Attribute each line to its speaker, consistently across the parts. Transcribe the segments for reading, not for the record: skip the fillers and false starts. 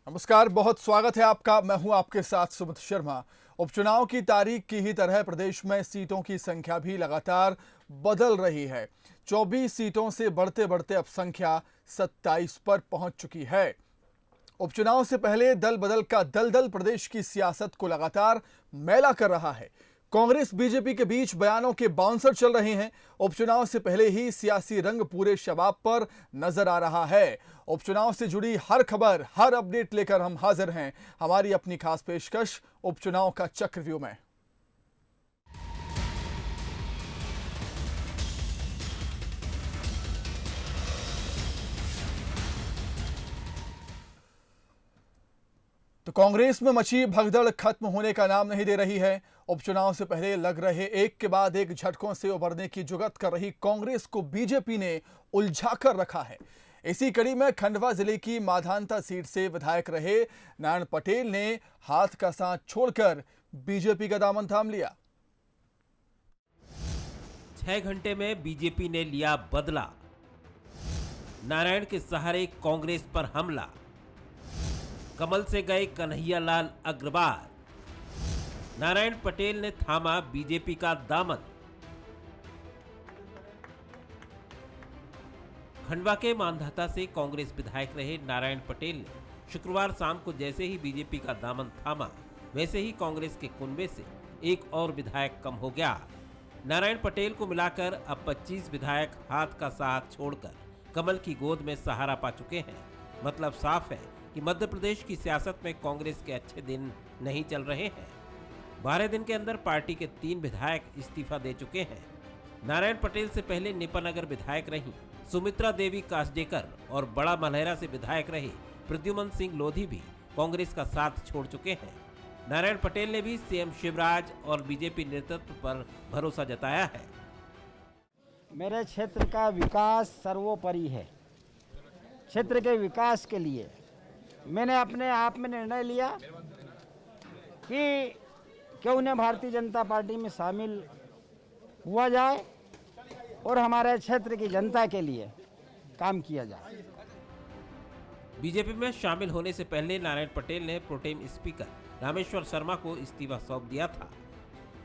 Speaker 1: नमस्कार, बहुत स्वागत है आपका। मैं हूं आपके साथ सुमित शर्मा। उपचुनाव की तारीख की ही तरह प्रदेश में सीटों की संख्या भी लगातार बदल रही है। 24 सीटों से बढ़ते बढ़ते अब संख्या 27 पर पहुंच चुकी है। उपचुनाव से पहले दल बदल का दलदल प्रदेश की सियासत को लगातार मैला कर रहा है। कांग्रेस बीजेपी के बीच बयानों के बाउंसर चल रहे हैं। उपचुनाव से पहले ही सियासी रंग पूरे शबाब पर नजर आ रहा है। उपचुनाव से जुड़ी हर खबर, हर अपडेट लेकर हम हाजिर हैं हमारी अपनी खास पेशकश उपचुनाव का चक्रव्यूह में। तो कांग्रेस में मची भगदड़ खत्म होने का नाम नहीं दे रही है। उपचुनाव से पहले लग रहे एक के बाद एक झटकों से उबरने की जुगत कर रही कांग्रेस को बीजेपी ने उलझा कर रखा है। इसी कड़ी में खंडवा जिले की माधानता सीट से विधायक रहे नारायण पटेल ने हाथ का साथ छोड़कर बीजेपी का दामन थाम लिया।
Speaker 2: 6 घंटे में बीजेपी ने लिया बदला। नारायण के सहारे कांग्रेस पर हमला। कमल से गए कन्हैयालाल अग्रवाल। नारायण पटेल ने थामा बीजेपी का दामन। खंडवा के मांधाता से कांग्रेस विधायक रहे नारायण पटेल ने शुक्रवार शाम को जैसे ही बीजेपी का दामन थामा, वैसे ही कांग्रेस के कुनबे से एक और विधायक कम हो गया। नारायण पटेल को मिलाकर अब 25 विधायक हाथ का साथ छोड़कर कमल की गोद में सहारा पा चुके हैं। मतलब साफ है कि मध्य प्रदेश की सियासत में कांग्रेस के अच्छे दिन नहीं चल रहे हैं। 12 दिन के अंदर पार्टी के 3 विधायक इस्तीफा दे चुके हैं। नारायण पटेल से पहले निपनगर विधायक रही सुमित्रा देवी कासडेकर और बड़ा मलहरा से विधायक रहे प्रद्युमन सिंह लोधी भी कांग्रेस का साथ छोड़ चुके हैं। नारायण पटेल ने भी सीएम शिवराज और बीजेपी नेतृत्व पर भरोसा जताया है।
Speaker 3: मेरे क्षेत्र का विकास सर्वोपरि है। क्षेत्र के विकास के लिए मैंने अपने आप में निर्णय लिया कि क्यों न भारतीय जनता पार्टी में शामिल हुआ जाए और हमारे क्षेत्र की जनता के लिए काम किया जाए।
Speaker 2: बीजेपी में शामिल होने से पहले नारायण पटेल ने प्रोटेम स्पीकर रामेश्वर शर्मा को इस्तीफा सौंप दिया था।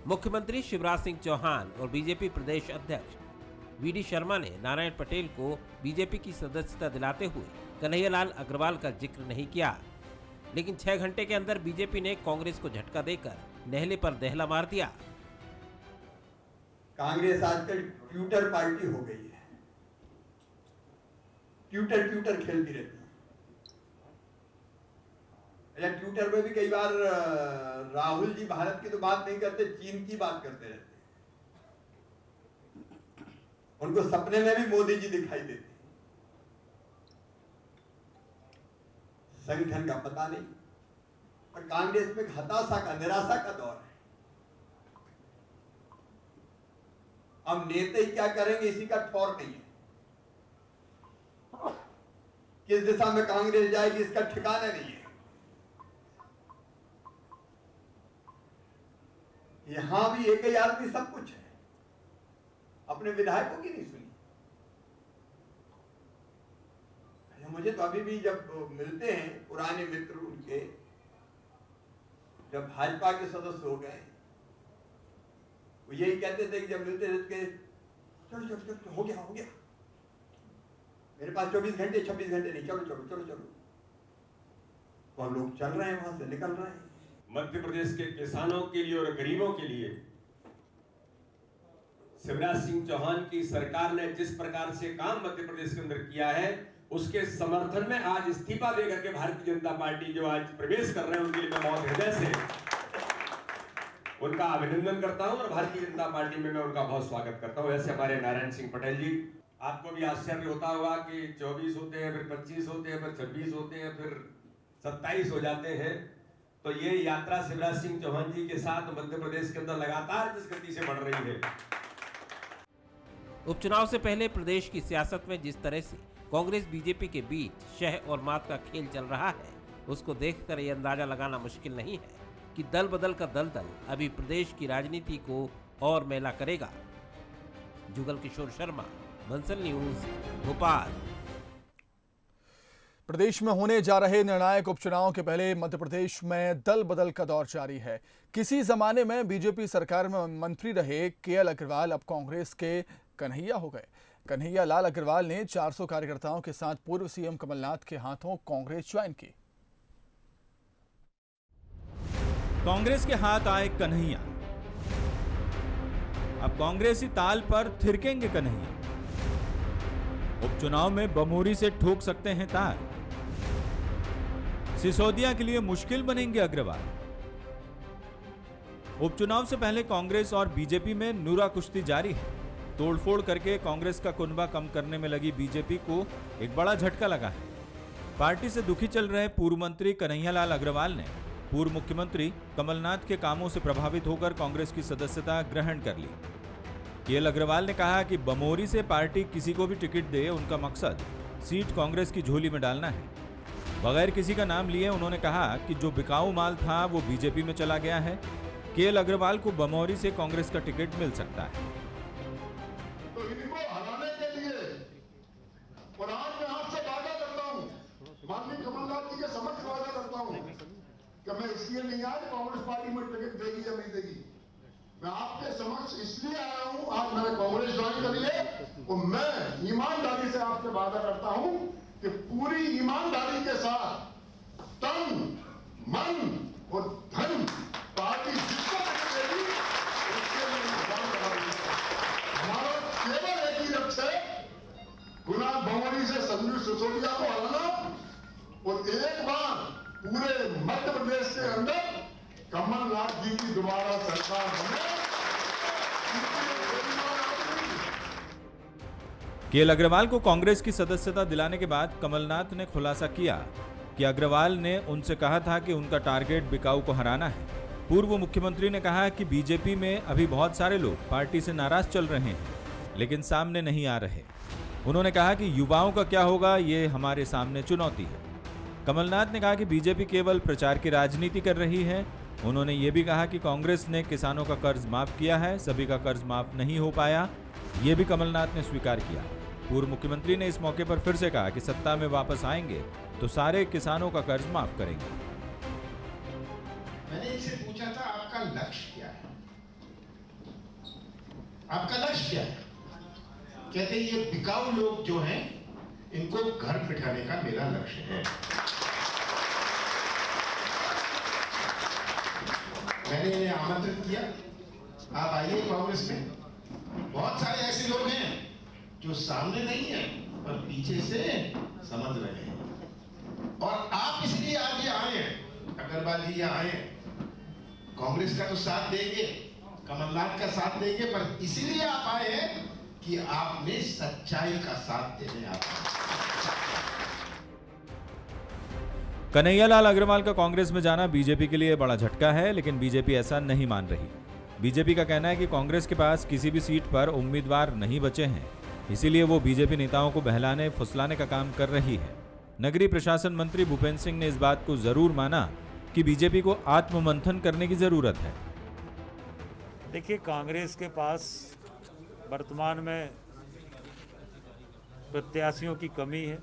Speaker 2: मुख्यमंत्री शिवराज सिंह चौहान और बीजेपी प्रदेश अध्यक्ष वीडी शर्मा ने नारायण पटेल को बीजेपी की सदस्यता दिलाते हुए कन्हैयालाल अग्रवाल का जिक्र नहीं किया। लेकिन 6 घंटे के अंदर बीजेपी ने कांग्रेस को झटका देकर नेहले पर दहला मार दिया।
Speaker 4: कांग्रेस आजकल ट्विटर पार्टी हो गई है। ट्विटर खेलती रहती है। ट्विटर में भी कई बार राहुल जी भारत की तो बात नहीं करते, चीन की बात करते रहते हैं। उनको सपने में भी मोदी जी दिखाई देते। संगठन का पता नहीं, पर कांग्रेस में हताशा का, निराशा का दौर है। अब नेता ही क्या करेंगे इसी का ठौर नहीं है। किस दिशा में कांग्रेस जाएगी इसका ठिकाना नहीं है। यहां भी एक ही आदमी सब कुछ है, अपने विधायकों की नहीं सुनी। मुझे तो अभी भी जब मिलते हैं पुराने मित्र उनके, जब भाजपा के सदस्य हो गए, वो यही कहते थे कि जब मिलते थे चलो चलो चलो हो गया मेरे पास 24 घंटे 26 घंटे नहीं, चलो चलो चलो चलो। तो लोग चल रहे हैं, वहां से निकल रहे हैं।
Speaker 5: मध्य प्रदेश के किसानों के लिए और गरीबों के लिए शिवराज सिंह चौहान की सरकार ने जिस प्रकार से काम मध्य प्रदेश के अंदर किया है, उसके समर्थन में आज इस्तीफा देकर के भारतीय जनता पार्टी जो आज प्रवेश कर रहे हैं, उनके लिए मैं बहुत हृदय से उनका अभिनंदन करता हूं और भारतीय जनता पार्टी में मैं उनका बहुत स्वागत करता हूं। ऐसे हमारे नारायण सिंह पटेल जी, आपको भी आश्चर्य होता होगा कि 24 होते हैं, फिर 25 होते हैं, फिर 26 होते हैं, फिर 27 हो जाते हैं। तो ये यात्रा शिवराज सिंह चौहान जी के साथ मध्य प्रदेश के अंदर लगातार जिस गति से बढ़ रही है।
Speaker 2: उपचुनाव से पहले प्रदेश की सियासत में जिस तरह से कांग्रेस बीजेपी के बीच शह और मात का खेल चल रहा है, उसको देखकर यह अंदाजा लगाना मुश्किल नहीं है कि दल बदल का दलदल अभी प्रदेश की राजनीति को और मैला करेगा। जुगल किशोर शर्मा, बंसल न्यूज, भोपाल।
Speaker 1: प्रदेश में होने जा रहे निर्णायक उपचुनाव के पहले मध्य प्रदेश में दल बदल का दौर जारी है। किसी जमाने में बीजेपी सरकार में मंत्री रहे केएल अग्रवाल अब कांग्रेस के कन्हैया हो गए। कन्हैया लाल अग्रवाल ने 400 कार्यकर्ताओं के साथ पूर्व सीएम कमलनाथ के हाथों कांग्रेस ज्वाइन की।
Speaker 6: कांग्रेस के हाथ आए कन्हैया, अब कांग्रेसी ताल पर थिरकेंगे कन्हैया। उपचुनाव में बमोरी से ठोक सकते हैं तार, सिसोदिया के लिए मुश्किल बनेंगे अग्रवाल। उपचुनाव से पहले कांग्रेस और बीजेपी में नूरा कुश्ती जारी है। तोड़फोड़ करके कांग्रेस का कुनबा कम करने में लगी बीजेपी को एक बड़ा झटका लगा है। पार्टी से दुखी चल रहे पूर्व मंत्री कन्हैया लाल अग्रवाल ने पूर्व मुख्यमंत्री कमलनाथ के कामों से प्रभावित होकर कांग्रेस की सदस्यता ग्रहण कर ली। केएल अग्रवाल ने कहा कि बमोरी से पार्टी किसी को भी टिकट दे, उनका मकसद सीट कांग्रेस की झोली में डालना है। बगैर किसी का नाम लिए उन्होंने कहा कि जो बिकाऊ माल था वो बीजेपी में चला गया है। केएल अग्रवाल को बमोरी से कांग्रेस का टिकट मिल सकता है।
Speaker 7: तो इनको हराने के लिए और आज मैं आपसे वादा करता हूं, माननीय कमलनाथ जी के समक्ष वादा करता हूं कि मैं इसलिए नहीं आया कांग्रेस पार्टी में टिकट देगी या नहीं देगी। मैं आपके समक्ष इसलिए आया हूं, आज मैंने कांग्रेस ज्वाइन करी है और मैं ईमानदारी से आपसे वादा करता हूं कि पूरी ईमानदारी के साथ तन, मन और धन पार्टी जिसको देगी उसके लिए निशान लगाऊंगा। हमारा केवल एक ही लक्ष्य है, गुलाम बमोरी से संजू सिसोदिया को हराना और एक बार पूरे मध्य प्रदेश के अंदर कमलनाथ जी की दोबारा सरकार बने।
Speaker 6: केएल अग्रवाल को कांग्रेस की सदस्यता दिलाने के बाद कमलनाथ ने खुलासा किया कि अग्रवाल ने उनसे कहा था कि उनका टारगेट बिकाऊ को हराना है। पूर्व मुख्यमंत्री ने कहा कि बीजेपी में अभी बहुत सारे लोग पार्टी से नाराज चल रहे हैं, लेकिन सामने नहीं आ रहे। उन्होंने कहा कि युवाओं का क्या होगा, ये हमारे सामने चुनौती है। कमलनाथ ने कहा कि बीजेपी केवल प्रचार की राजनीति कर रही है। उन्होंने ये भी कहा कि कांग्रेस ने किसानों का कर्ज माफ किया है, सभी का कर्ज माफ नहीं हो पाया, ये भी कमलनाथ ने स्वीकार किया। पूर्व मुख्यमंत्री ने इस मौके पर फिर से कहा कि सत्ता में वापस आएंगे तो सारे किसानों का कर्ज माफ करेंगे।
Speaker 7: मैंने इनसे पूछा था आपका लक्ष्य क्या है, आपका लक्ष्य क्या है? कहते ये बिकाऊ लोग जो हैं इनको घर बिठाने का मेरा लक्ष्य है। मैंने इन्हें आमंत्रित किया, आप आइए कांग्रेस में। बहुत सारे ऐसे लोग हैं जो सामने नहीं है पर पीछे से समझ रहे हैं और आप इसलिए आज ये आए हैं, अग्रवाल जी यहाँ आए हैं, कांग्रेस का तो साथ देंगे, कमलनाथ का साथ देंगे, पर इसलिए आप आए हैं कि आपने सच्चाई का साथ देने आप।
Speaker 6: कन्हैया लाल अग्रवाल का कांग्रेस में जाना बीजेपी के लिए बड़ा झटका है, लेकिन बीजेपी ऐसा नहीं मान रही। बीजेपी का कहना है कि कांग्रेस के पास किसी भी सीट पर उम्मीदवार नहीं बचे हैं, इसीलिए वो बीजेपी नेताओं को बहलाने फुसलाने का काम कर रही है। नगरीय प्रशासन मंत्री भूपेंद्र सिंह ने इस बात को जरूर माना कि बीजेपी को आत्ममंथन करने की जरूरत है।
Speaker 8: देखिए, कांग्रेस के पास वर्तमान में प्रत्याशियों की कमी है,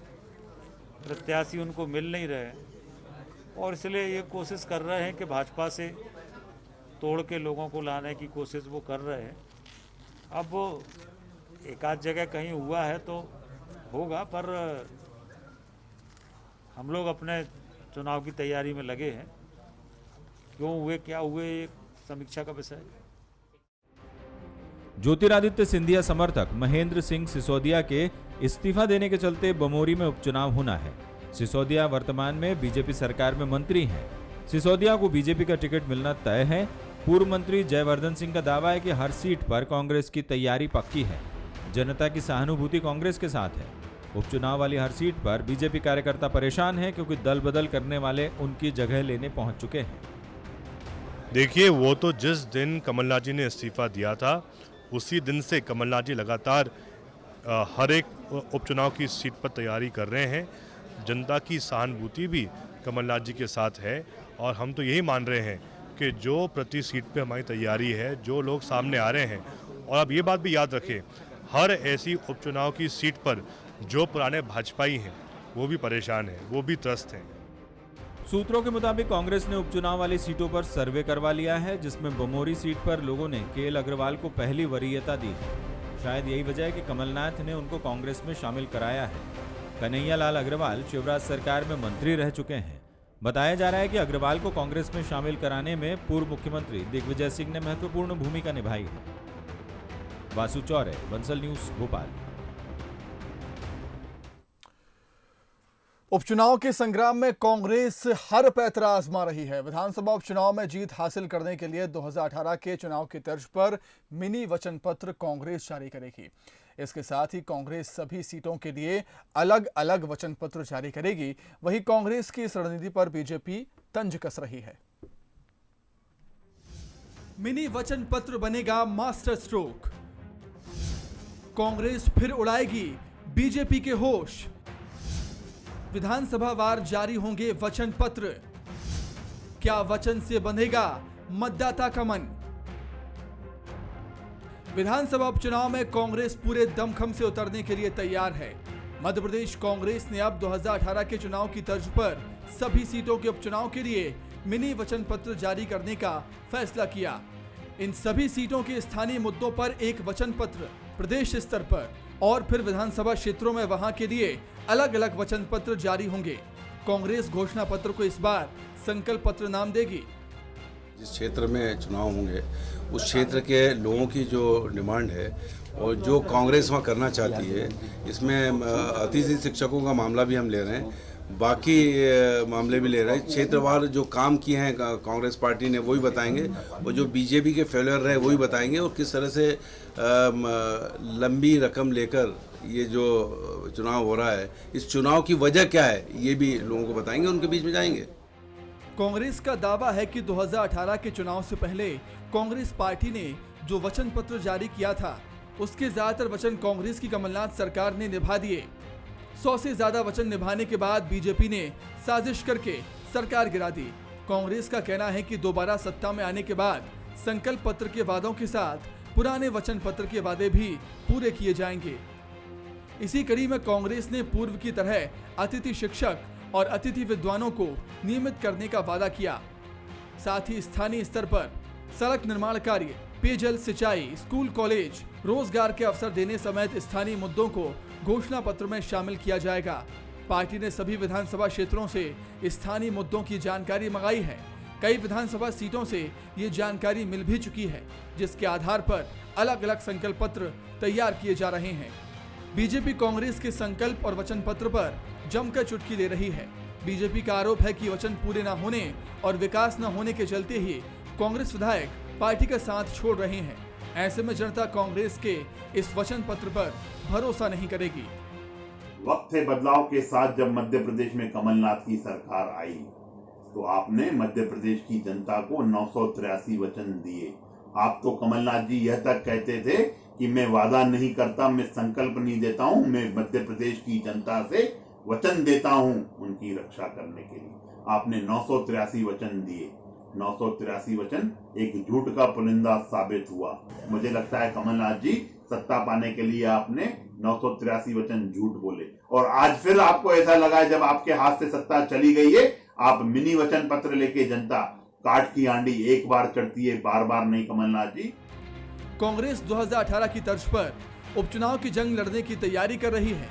Speaker 8: प्रत्याशी उनको मिल नहीं रहे और इसलिए ये कोशिश कर रहे हैं कि भाजपा से तोड़ के लोगों को लाने की कोशिश वो कर रहे हैं। अब एक आध जगह कहीं हुआ है तो होगा, पर हम लोग अपने चुनाव की तैयारी में लगे हैं। क्यों हुए, क्या हुए, एक समीक्षा का विषय है।
Speaker 6: ज्योतिरादित्य सिंधिया समर्थक महेंद्र सिंह सिसोदिया के इस्तीफा देने के चलते बमोरी में उपचुनाव होना है। सिसोदिया वर्तमान में बीजेपी सरकार में मंत्री हैं। सिसोदिया को बीजेपी का टिकट मिलना तय है। पूर्व मंत्री जयवर्धन सिंह का दावा है कि हर सीट पर कांग्रेस की तैयारी पक्की है। जनता की सहानुभूति कांग्रेस के साथ है। उपचुनाव वाली हर सीट पर बीजेपी कार्यकर्ता परेशान हैं क्योंकि दल बदल करने वाले उनकी जगह लेने पहुंच चुके हैं।
Speaker 9: देखिए, वो तो जिस दिन कमलनाथ जी ने इस्तीफा दिया था उसी दिन से कमलनाथ जी लगातार हर एक उपचुनाव की सीट पर तैयारी कर रहे हैं। जनता की सहानुभूति भी कमलनाथ जी के साथ है और हम तो यही मान रहे हैं कि जो प्रति सीट पे हमारी तैयारी है, जो लोग सामने आ रहे हैं, और आप ये बात भी याद रखें, हर ऐसी उपचुनाव की सीट पर जो पुराने भाजपाई हैं वो भी परेशान हैं, वो भी त्रस्त हैं।
Speaker 6: सूत्रों के मुताबिक कांग्रेस ने उपचुनाव वाली सीटों पर सर्वे करवा लिया है, जिसमें बमोरी सीट पर लोगों ने केएल अग्रवाल को पहली वरीयता दी है। शायद यही वजह है कि कमलनाथ ने उनको कांग्रेस में शामिल कराया है। कन्हैया लाल अग्रवाल शिवराज सरकार में मंत्री रह चुके हैं। बताया जा रहा है कि अग्रवाल को कांग्रेस में शामिल कराने में पूर्व मुख्यमंत्री दिग्विजय सिंह ने महत्वपूर्ण भूमिका निभाई है। वासु चौरे, बंसल न्यूज, भोपाल।
Speaker 1: उपचुनाव के संग्राम में कांग्रेस हर पैतरा आजमा रही है। विधानसभा उपचुनाव में जीत हासिल करने के लिए 2018 के चुनाव की तर्ज पर मिनी वचन पत्र कांग्रेस जारी करेगी। इसके साथ ही कांग्रेस सभी सीटों के लिए अलग अलग वचन पत्र जारी करेगी। वहीं कांग्रेस की इस रणनीति पर बीजेपी तंज कस रही है। मिनी वचन पत्र बनेगा मास्टर स्ट्रोक। कांग्रेस फिर उड़ाएगी बीजेपी के होश। विधानसभा वार जारी होंगे वचन पत्र। क्या वचन से बंधेगा मतदाता का मन? विधानसभा उपचुनाव में कांग्रेस पूरे दमखम से उतरने के लिए तैयार है। मध्य प्रदेश कांग्रेस ने अब 2018 के चुनाव की तर्ज पर सभी सीटों के उपचुनाव के लिए मिनी वचन पत्र जारी करने का फैसला किया। इन सभी सीटों के स्थानीय मुद्दों पर एक वचन पत्र प्रदेश स्तर पर और फिर विधानसभा क्षेत्रों में वहां के लिए अलग अलग वचन पत्र जारी होंगे। कांग्रेस घोषणा पत्र को इस बार संकल्प पत्र नाम देगी।
Speaker 10: जिस क्षेत्र में चुनाव होंगे उस क्षेत्र के लोगों की जो डिमांड है और जो कांग्रेस वहाँ करना चाहती है, इसमें अतिथि शिक्षकों का मामला भी हम ले रहे हैं, बाकी मामले भी ले रहे हैं। क्षेत्रवार जो काम किए हैं कांग्रेस पार्टी ने वही बताएंगे और जो बीजेपी के फेलियर रहे वही बताएंगे और किस तरह से लंबी रकम लेकर ये जो चुनाव हो रहा है, इस चुनाव की वजह क्या है, ये भी लोगों को बताएंगे, उनके बीच में जाएंगे।
Speaker 1: कांग्रेस का दावा है कि 2018 के चुनाव से पहले कांग्रेस पार्टी ने जो वचन पत्र जारी किया था उसके ज्यादातर वचन कांग्रेस की कमलनाथ सरकार ने निभा दिए। 100 से ज्यादा वचन निभाने के बाद बीजेपी ने साजिश करके सरकार गिरा दी। कांग्रेस का कहना है कि दोबारा सत्ता में आने के बाद संकल्प पत्र के वादों के साथ पुराने वचन पत्र के वादे भी पूरे किए जाएंगे। इसी कड़ी में कांग्रेस ने पूर्व की तरह अतिथि शिक्षक और अतिथि विद्वानों को नियमित करने का वादा किया। साथ ही स्थानीय स्तर पर सड़क निर्माण कार्य, पेयजल, सिंचाई, स्कूल, कॉलेज, रोजगार के अवसर देने समेत स्थानीय मुद्दों को घोषणा पत्र में शामिल किया जाएगा। पार्टी ने सभी विधानसभा क्षेत्रों से स्थानीय मुद्दों की जानकारी मंगाई है। कई विधानसभा सीटों से ये जानकारी मिल भी चुकी है, जिसके आधार पर अलग अलग संकल्प पत्र तैयार किए जा रहे हैं। बीजेपी कांग्रेस के संकल्प और वचन पत्र पर जमकर चुटकी ले रही है। बीजेपी का आरोप है कि वचन पूरे न होने और विकास न होने के चलते ही कांग्रेस विधायक पार्टी का साथ छोड़ रहे हैं। ऐसे में जनता कांग्रेस के इस वचन पत्र पर भरोसा नहीं करेगी।
Speaker 11: वक्त है बदलाव के साथ जब मध्य प्रदेश में कमलनाथ की सरकार आई तो आपने मध्य प्रदेश की जनता को 983 वचन दिए। आप तो कमलनाथ जी यह तक कहते थे कि मैं वादा नहीं करता, मैं संकल्प नहीं देता हूं, मैं मध्य प्रदेश की जनता से वचन देता हूं उनकी रक्षा करने के लिए। आपने 983 वचन दिए। 983 वचन एक झूठ का पुलिंदा साबित हुआ। मुझे लगता है कमलनाथ जी सत्ता पाने के लिए आपने 983 वचन झूठ बोले और आज फिर आपको ऐसा लगा जब आपके हाथ से सत्ता चली गई है, आप मिनी वचन पत्र लेके जनता काठ की आंडी एक बार चढ़ती है, बार बार नहीं। कमलनाथ जी,
Speaker 1: कांग्रेस 2018 की तर्ज पर उपचुनाव की जंग लड़ने की तैयारी कर रही है।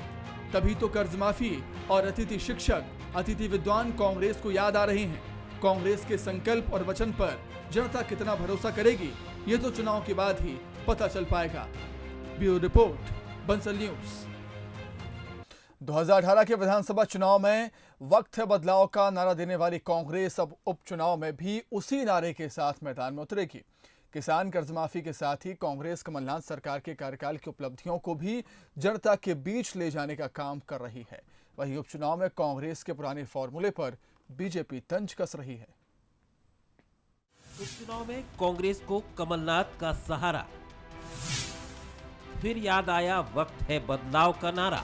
Speaker 1: तभी तो कर्ज माफी और अतिथि शिक्षक, अतिथि विद्वान कांग्रेस को याद आ रहे हैं। कांग्रेस के संकल्प और वचन पर जनता कितना भरोसा करेगी, ये तो चुनाव के बाद ही पता चल पाएगा। Bureau report, Bansal news. 2018 के विधानसभा चुनाव में वक्त है बदलाव का नारा देने वाली कांग्रेस अब उपचुनाव में भी उसी नारे के साथ मैदान में उतरेगी। किसान कर्जमाफी के साथ ही कांग्रेस कमलनाथ सरकार के कार्यकाल की उपलब्धियों को भी जनता के बीच ले जाने का काम कर रही है। वहीं उपचुनाव में कांग्रेस के पुराने फॉर्मूले पर बीजेपी तंज कस रही है।
Speaker 2: उपचुनाव में कांग्रेस को कमलनाथ का सहारा, फिर याद आया वक्त है बदलाव का नारा।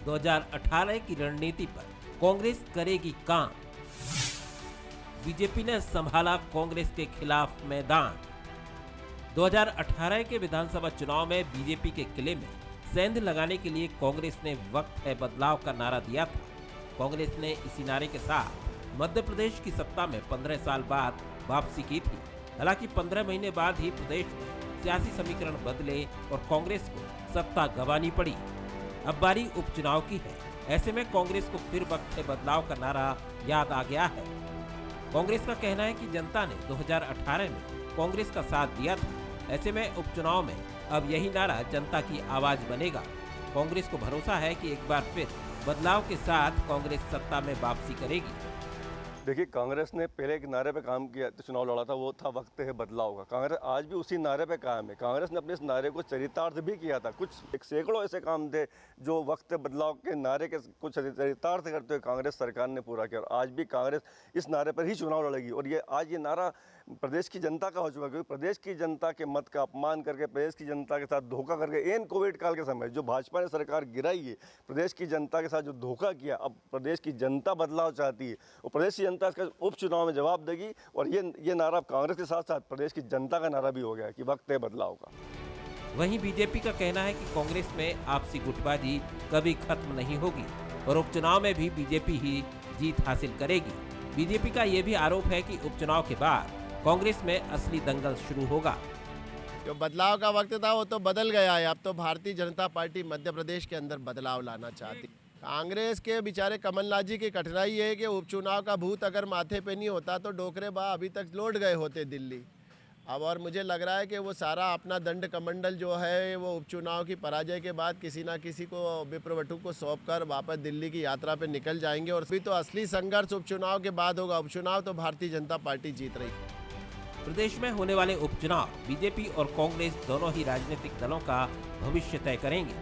Speaker 2: 2018 की रणनीति पर कांग्रेस करेगी काम। बीजेपी ने संभाला कांग्रेस के खिलाफ मैदान। 2018 के विधानसभा चुनाव में बीजेपी के किले में सेंध लगाने के लिए कांग्रेस ने वक्त है बदलाव का नारा दिया था। कांग्रेस ने इसी नारे के साथ मध्य प्रदेश की सत्ता में 15 साल बाद वापसी की थी। हालांकि 15 महीने बाद ही प्रदेश में सियासी समीकरण बदले और कांग्रेस को सत्ता गंवानी पड़ी। अब बारी उपचुनाव की है। ऐसे में कांग्रेस को फिर वक्त है बदलाव का नारा याद आ गया है। कांग्रेस का कहना है कि जनता ने 2018 में कांग्रेस का साथ दिया था। ऐसे में उपचुनाव में अब यही नारा जनता की आवाज बनेगा। कांग्रेस को भरोसा है कि एक बार फिर बदलाव के साथ कांग्रेस सत्ता में वापसी करेगी।
Speaker 12: देखिए, कांग्रेस ने पहले एक नारे पे काम किया, तो चुनाव लड़ा था, वो था वक्त है बदलाव का। कांग्रेस आज भी उसी नारे पे कायम है। कांग्रेस ने अपने इस नारे को चरितार्थ भी किया था। कुछ सैकड़ों ऐसे काम थे जो वक्त है बदलाव के नारे के कुछ चरितार्थ करते हुए कांग्रेस सरकार ने पूरा किया। और आज भी कांग्रेस इस नारे पर ही चुनाव लड़ेगी। और आज ये नारा प्रदेश की जनता का हो चुका है, क्योंकि प्रदेश की जनता के मत का अपमान करके, प्रदेश की जनता के साथ धोखा करके, एन कोविड काल के समय जो भाजपा ने सरकार गिराई है, प्रदेश की जनता के साथ जो धोखा किया, अब प्रदेश की जनता बदलाव चाहती है और प्रदेश की जनता इसका उपचुनाव में जवाब देगी। और ये नारा कांग्रेस के साथ साथ प्रदेश की जनता का नारा भी हो गया है कि वक्त है बदलाव का।
Speaker 2: वहीं बीजेपी का कहना है कि कांग्रेस में आपसी गुटबाजी कभी खत्म नहीं होगी और उपचुनाव में भी बीजेपी ही जीत हासिल करेगी। बीजेपी का ये भी आरोप है कि उपचुनाव के बाद कांग्रेस में असली दंगल शुरू होगा।
Speaker 13: जो बदलाव का वक्त था वो तो बदल गया है। अब तो भारतीय जनता पार्टी मध्य प्रदेश के अंदर बदलाव लाना चाहती। कांग्रेस के बेचारे कमलनाथ जी की कठिनाई है कि उपचुनाव का भूत अगर माथे पे नहीं होता तो डोकरे बा अभी तक लौट गए होते दिल्ली। अब और मुझे लग रहा है कि वो सारा अपना दंड कमंडल जो है वो उपचुनाव की पराजय के बाद किसी ना किसी को विप्रवटु को सौंप कर वापस दिल्ली की यात्रा पे निकल जाएंगे। और अभी तो असली संघर्ष उपचुनाव के बाद होगा। उपचुनाव तो भारतीय जनता पार्टी जीत रही है।
Speaker 2: प्रदेश में होने वाले उपचुनाव बीजेपी और कांग्रेस दोनों ही राजनीतिक दलों का भविष्य तय करेंगे।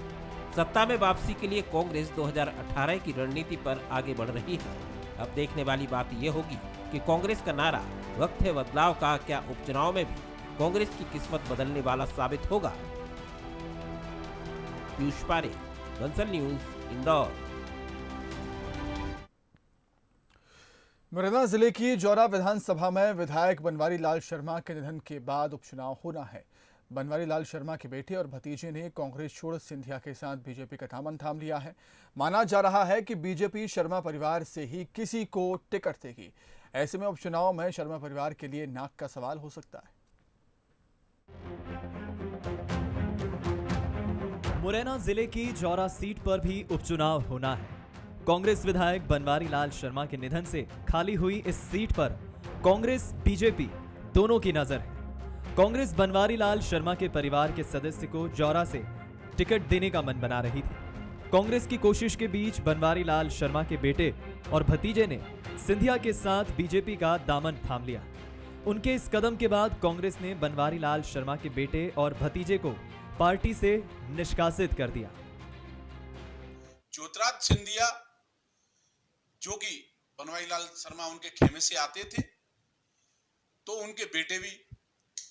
Speaker 2: सत्ता में वापसी के लिए कांग्रेस 2018 की रणनीति पर आगे बढ़ रही है। अब देखने वाली बात यह होगी कि कांग्रेस का नारा वक्त है बदलाव का क्या उपचुनाव में भी कांग्रेस की किस्मत बदलने वाला साबित होगा। पीयूष पारे, बंसल न्यूज, इंदौर।
Speaker 1: मुरैना जिले की जौरा विधानसभा में विधायक बनवारी लाल शर्मा के निधन के बाद उपचुनाव होना है। बनवारी लाल शर्मा के बेटे और भतीजे ने कांग्रेस छोड़ सिंधिया के साथ बीजेपी का दामन थाम लिया है। माना जा रहा है कि बीजेपी शर्मा परिवार से ही किसी को टिकट देगी। ऐसे में उपचुनाव में शर्मा परिवार के लिए नाक का सवाल हो सकता है।
Speaker 14: मुरैना जिले की जौरा सीट पर भी उपचुनाव होना है। कांग्रेस विधायक बनवारी लाल शर्मा के निधन से खाली हुई इस सीट पर कांग्रेस बीजेपी दोनों की नजर है। कांग्रेस बनवारी लाल शर्मा के परिवार के सदस्य को जौरा से टिकट देने का मन बना रही थी। कांग्रेस की कोशिश के बीच बनवारी लाल शर्मा के बेटे और भतीजे ने सिंधिया के साथ बीजेपी का दामन थाम लिया। उनके इस कदम के बाद कांग्रेस ने बनवारी लाल शर्मा के बेटे और भतीजे को पार्टी से निष्कासित कर दिया।
Speaker 15: ज्योतिराज सिंधिया जो कि बनवारी लाल शर्मा उनके खेमे से आते थे, तो उनके बेटे भी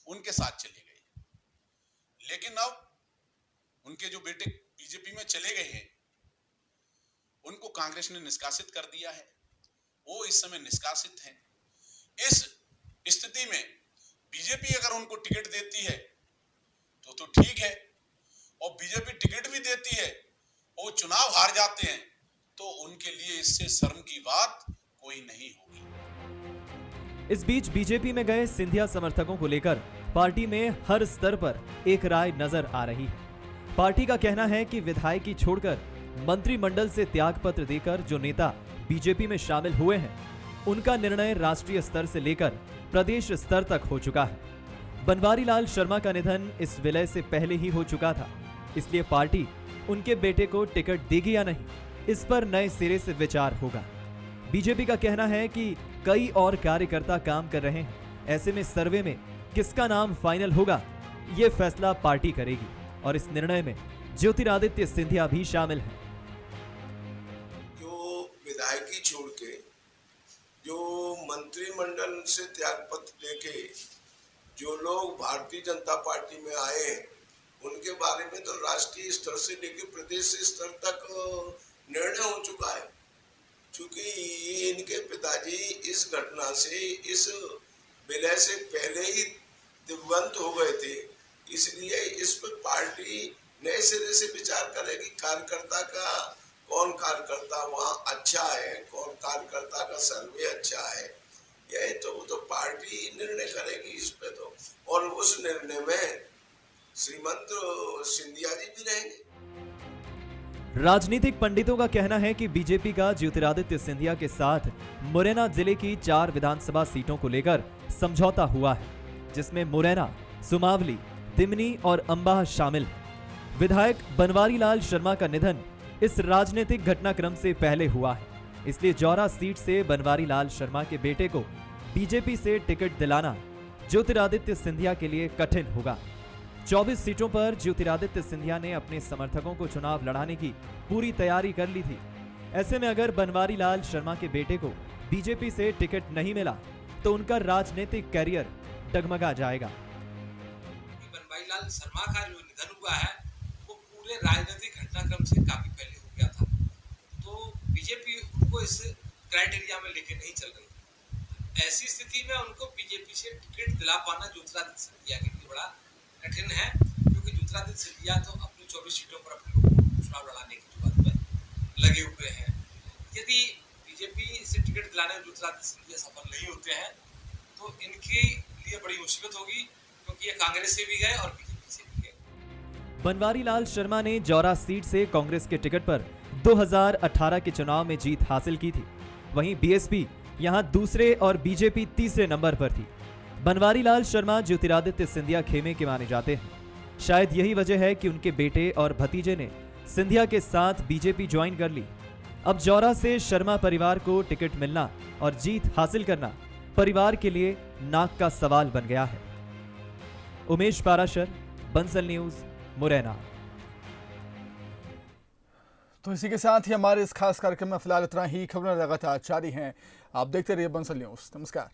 Speaker 15: उनके साथ चले गए। लेकिन अब उनके जो बेटे बीजेपी में चले गए हैं, उनको कांग्रेस ने निष्कासित कर दिया है। वो इस समय निष्कासित हैं। इस स्थिति में बीजेपी अगर उनको टिकट देती है तो ठीक है, और बीजेपी टिकट भी देती है और चुनाव हार जाते हैं तो उनके लिए इससे शर्म की बात कोई नहीं होगी।
Speaker 14: इस बीच बीजेपी में गए सिंधिया समर्थकों को लेकर पार्टी में हर स्तर पर एक राय नजर आ रही है। पार्टी का कहना है कि विधायकी छोड़कर मंत्रिमंडल से त्यागपत्र देकर जो नेता बीजेपी में शामिल हुए हैं, उनका निर्णय राष्ट्रीय स्तर से लेकर प्रदेश स्तर तक हो चुका है। बनवारी लाल शर्मा का निधन इस विलय से पहले ही हो चुका था, इसलिए पार्टी उनके बेटे को टिकट देगी या नहीं, इस पर नए सिरे से विचार होगा। बीजेपी का कहना है कि कई और कार्यकर्ता काम कर रहे हैं। ऐसे में सर्वे में किसका नाम फाइनल होगा, ये फैसला पार्टी करेगी और इस निर्णय में ज्योतिरादित्य सिंधिया भी शामिल हैं।
Speaker 16: जो विधायकी छोड़ के जो मंत्रिमंडल से त्यागपत्र लेके जो लोग भारतीय जनता पार्टी में आए हैं, उनके बारे में तो राष्ट्रीय स्तर से लेकर प्रदेश स्तर तक निर्णय हो चुका है। क्योंकि इनके पिताजी इस घटना से, इस विलय से पहले ही दिवंगत हो गए थे, इसलिए इस पर पार्टी नए सिरे से विचार करें कि कार्यकर्ता का कौन कार्यकर्ता वहाँ अच्छा है, कौन कार्यकर्ता का सर्वे अच्छा है। यही तो वो तो पार्टी निर्णय करेगी इस पे तो, और उस निर्णय में श्रीमंत सिंधिया जी भी रहेंगे।
Speaker 14: राजनीतिक पंडितों का कहना है कि बीजेपी का ज्योतिरादित्य सिंधिया के साथ मुरैना जिले की 4 विधानसभा सीटों को लेकर समझौता हुआ है, जिसमें मुरैना, सुमावली, दिमनी और अंबाह शामिल है। विधायक बनवारी लाल शर्मा का निधन इस राजनीतिक घटनाक्रम से पहले हुआ है, इसलिए जौरा सीट से बनवारी लाल शर्मा के बेटे को बीजेपी से टिकट दिलाना ज्योतिरादित्य सिंधिया के लिए कठिन होगा। 24 सीटों पर ज्योतिरादित्य सिंधिया ने अपने समर्थकों को चुनाव लड़ाने की पूरी तैयारी कर ली थी। ऐसे में अगर बनवारी लाल शर्मा के बेटे को बीजेपी से टिकट नहीं मिला तो उनका राजनीतिक कैरियर डगमगा जाएगा।
Speaker 17: बनवारी लाल शर्मा का जो निधन हुआ है वो पूरे राजनीतिक घटनाक्रम से काफी पहले हो गया था, तो बीजेपी उनको इस क्राइटेरिया में लेके नहीं चल रही। ऐसी स्थिति में उनको बीजेपी से टिकट दिला पाना ज्योतिरादित्य सिंधिया के लिए बड़ा कठिन है, क्योंकि ज्योतिरादित्य सिंधिया तो अपनी 24 सीटों पर अपने लोगों को चुनाव लड़ाने की बात में लगे हुए हैं। यदि बीजेपी से टिकट दिलाने में ज्योतिरादित्य सिंधिया सफल नहीं होते हैं तो इनके लिए बड़ी मुसीबत होगी, क्योंकि ये कांग्रेस से भी गए और बीजेपी से भी गए।
Speaker 14: बनवारी लाल शर्मा ने जौरा सीट से कांग्रेस के टिकट पर 2018 के चुनाव में जीत हासिल की थी। वहीं बीएसपी यहां दूसरे और बीजेपी तीसरे नंबर पर थी। बनवारी लाल शर्मा ज्योतिरादित्य सिंधिया खेमे के माने जाते हैं। शायद यही वजह है कि उनके बेटे और भतीजे ने सिंधिया के साथ बीजेपी ज्वाइन कर ली। अब जौरा से शर्मा परिवार को टिकट मिलना और जीत हासिल करना परिवार के लिए नाक का सवाल बन गया है। उमेश पाराशर, बंसल न्यूज, मुरैना।
Speaker 1: तो इसी के साथ ही हमारे इस खास कार्यक्रम में फिलहाल इतना ही। खबरें लगातार जारी हैं, आप देखते रहिए बंसल न्यूज। नमस्कार।